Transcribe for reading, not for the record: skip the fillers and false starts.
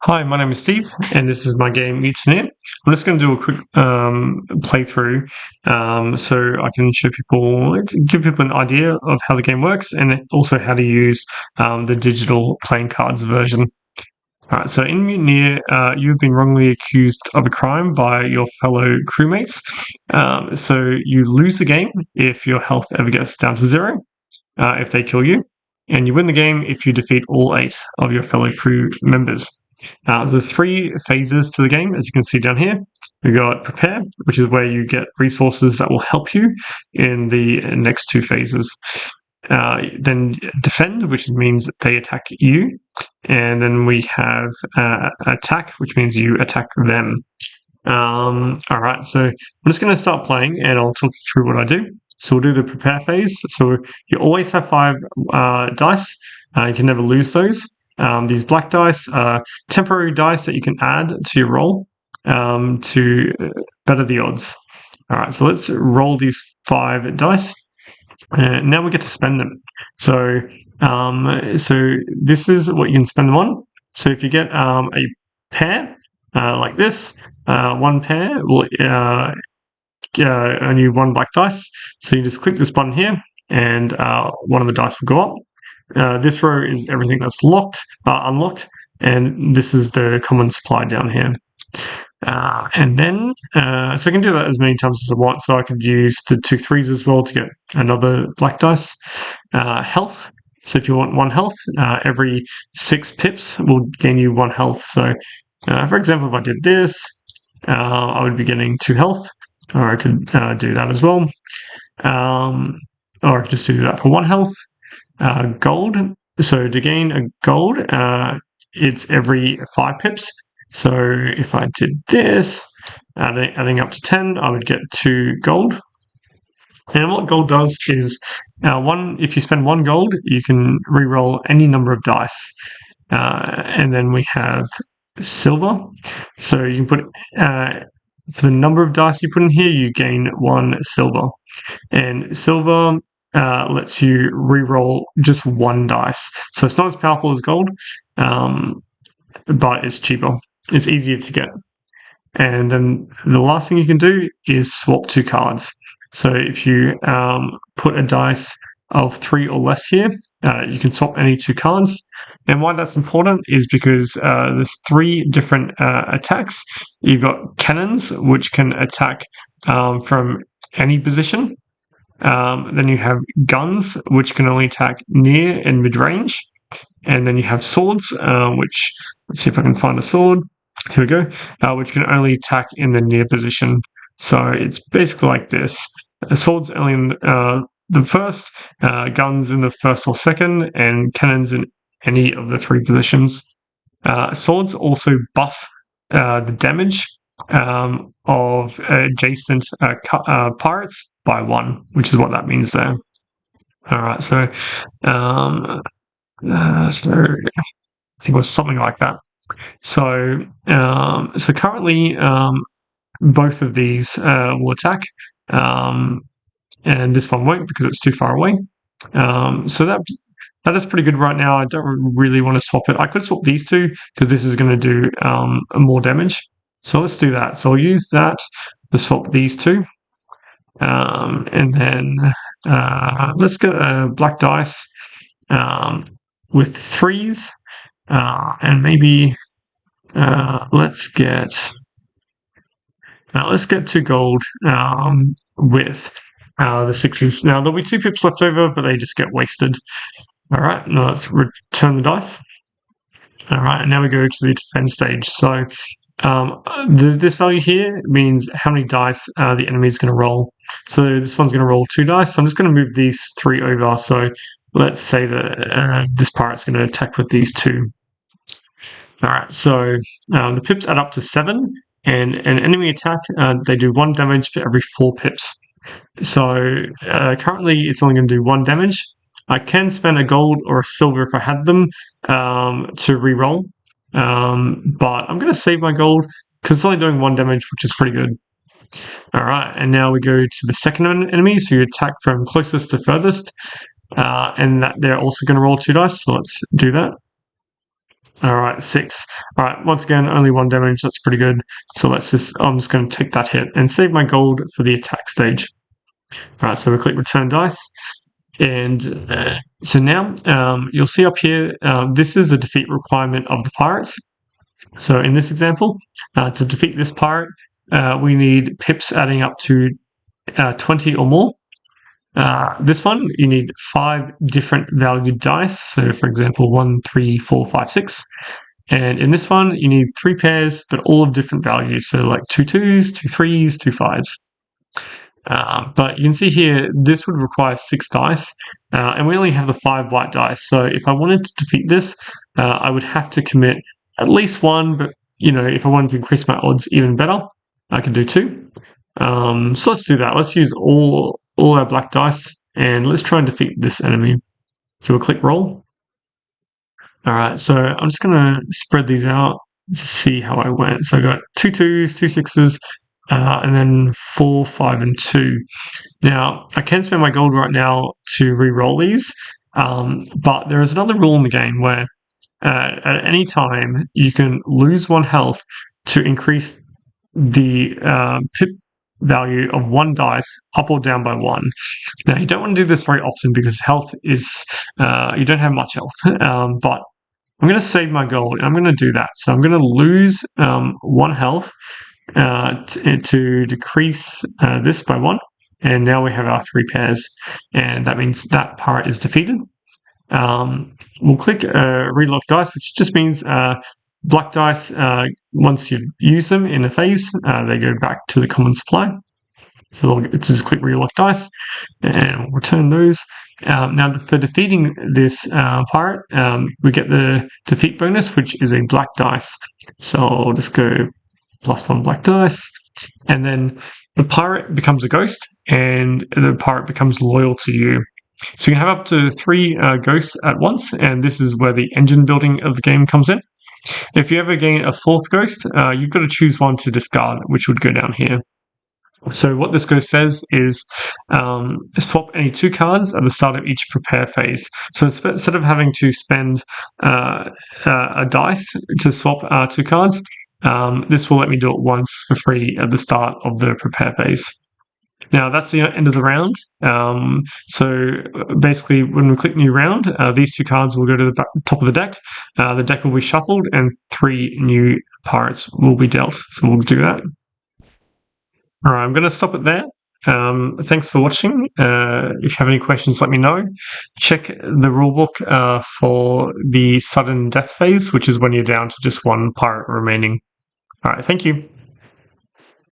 Hi, my name is Steve, and this is my game Mutineer. I'm just going to do a quick playthrough so I can show people, give people an idea of how the game works and also how to use the digital playing cards version. Alright, so in Mutineer, you've been wrongly accused of a crime by your fellow crewmates. So you lose the game if your health ever gets down to zero, if they kill you, and you win the game if you defeat all 8 of your fellow crew members. There's 3 phases to the game, as you can see down here. We've got Prepare, which is where you get resources that will help you in the next 2 phases. Then Defend, which means that they attack you. And then we have Attack, which means you attack them. Alright, so I'm just going to start playing and I'll talk you through what I do. So we'll do the Prepare phase. So you always have 5 dice. You can never lose those. These black dice are temporary dice that you can add to your roll to better the odds. Alright, so let's roll these 5 dice. And now we get to spend them. So this is what you can spend them on. So if you get a pair like this, 1 pair will earn you 1 black dice. So you just click this button here, and one of the dice will go up. This row is everything that's unlocked, and this is the common supply down here. And then, so I can do that as many times as I want. So I could use the 2 3s as well to get another black dice. Health. So if you want 1 health, every 6 pips will gain you 1 health. So, for example, if I did this, I would be getting 2 health, or I could do that as well. Or I could just do that for 1 health. Gold. So to gain a gold, it's every 5 pips. So if I did this, adding up to 10, I would get 2 gold. And what gold does is, if you spend 1 gold, you can re-roll any number of dice. And then we have silver. So you can put, for the number of dice you put in here, you gain 1 silver. And silver lets you re-roll just 1 dice. So it's not as powerful as gold, but it's cheaper. It's easier to get. And then the last thing you can do is swap 2 cards. So if you put a dice of 3 or less here, you can swap any 2 cards. And why that's important is because there's 3 different attacks. You've got cannons, which can attack from any position. Then you have guns, which can only attack near and mid-range. And then you have swords, which, let's see if I can find a sword. Here we go. Which can only attack in the near position. So it's basically like this. Swords only in the first, guns in the first or second, and cannons in any of the 3 positions. Swords also buff the damage of adjacent pirates by 1, which is what that means there. Alright, so I think it was something like that. So currently, both of these will attack, and this one won't because it's too far away. So that is pretty good right now. I don't really want to swap it. I could swap these 2 because this is going to do more damage. So let's do that. So I'll use that to swap these 2. And then let's get a black dice with 3s, and maybe let's get 2 gold with the 6s. Now there'll be 2 pips left over, but they just get wasted. All right, now let's return the dice. All right, and now we go to the defend stage. So this value here means how many dice the enemy is going to roll. So this one's going to roll 2 dice. So I'm just going to move these 3 over. So let's say that this pirate's going to attack with these 2. All right, so the pips add up to 7, and an enemy attack, they do 1 damage for every 4 pips. So currently it's only going to do 1 damage. I can spend a gold or a silver if I had them to re-roll, but I'm going to save my gold because it's only doing 1 damage, which is pretty good. Alright, and now we go to the second enemy, so you attack from closest to furthest, and that they're also going to roll 2 dice, so let's do that. All right, 6. All right, once again, only 1 damage. That's pretty good. So I'm just going to take that hit and save my gold for the attack stage. All right, so we click return dice. And so now you'll see up here, this is a defeat requirement of the pirates. So in this example, to defeat this pirate, we need pips adding up to 20 or more. This one, you need 5 different valued dice. So for example, 1, 3, 4, 5, 6. And in this one, you need 3 pairs, but all of different values. So like 2 2s, 2 3s, 2 5s. But you can see here, this would require 6 dice, and we only have the 5 white dice. So if I wanted to defeat this, I would have to commit at least 1, but if I wanted to increase my odds even better, I could do 2. So let's do that. Let's use all our black dice, and let's try and defeat this enemy. So we'll click roll. All right, so I'm just going to spread these out to see how I went. So I got 2 2s, 2 6s, and then 4, 5, and 2. Now, I can spend my gold right now to re-roll these, but there is another rule in the game where at any time you can lose 1 health to increase the pip value of 1 dice up or down by 1. Now, you don't want to do this very often because health is, you don't have much health, but I'm going to save my gold, and I'm going to do that. So I'm going to lose 1 health to decrease this by 1. And now we have our 3 pairs, and that means that pirate is defeated. We'll click relock dice, which just means black dice, once you use them in a phase, they go back to the common supply. So we'll just click relock dice, and we'll return those. Now, for defeating this pirate, we get the defeat bonus, which is a black dice. So I'll just go +1 black dice, and then the pirate becomes a ghost, and the pirate becomes loyal to you. So you can have up to 3 ghosts at once, and this is where the engine building of the game comes in. If you ever gain a 4th ghost, you've got to choose one to discard, which would go down here. So what this ghost says is swap any 2 cards at the start of each prepare phase. So instead of having to spend a dice to swap 2 cards, this will let me do it once for free at the start of the prepare phase. Now, that's the end of the round. So basically, when we click new round, these 2 cards will go to the top of the deck. The deck will be shuffled, and 3 new pirates will be dealt. So we'll do that. All right, I'm going to stop it there. Thanks for watching. If you have any questions, let me know. Check the rulebook for the sudden death phase, which is when you're down to just 1 pirate remaining. All right, thank you.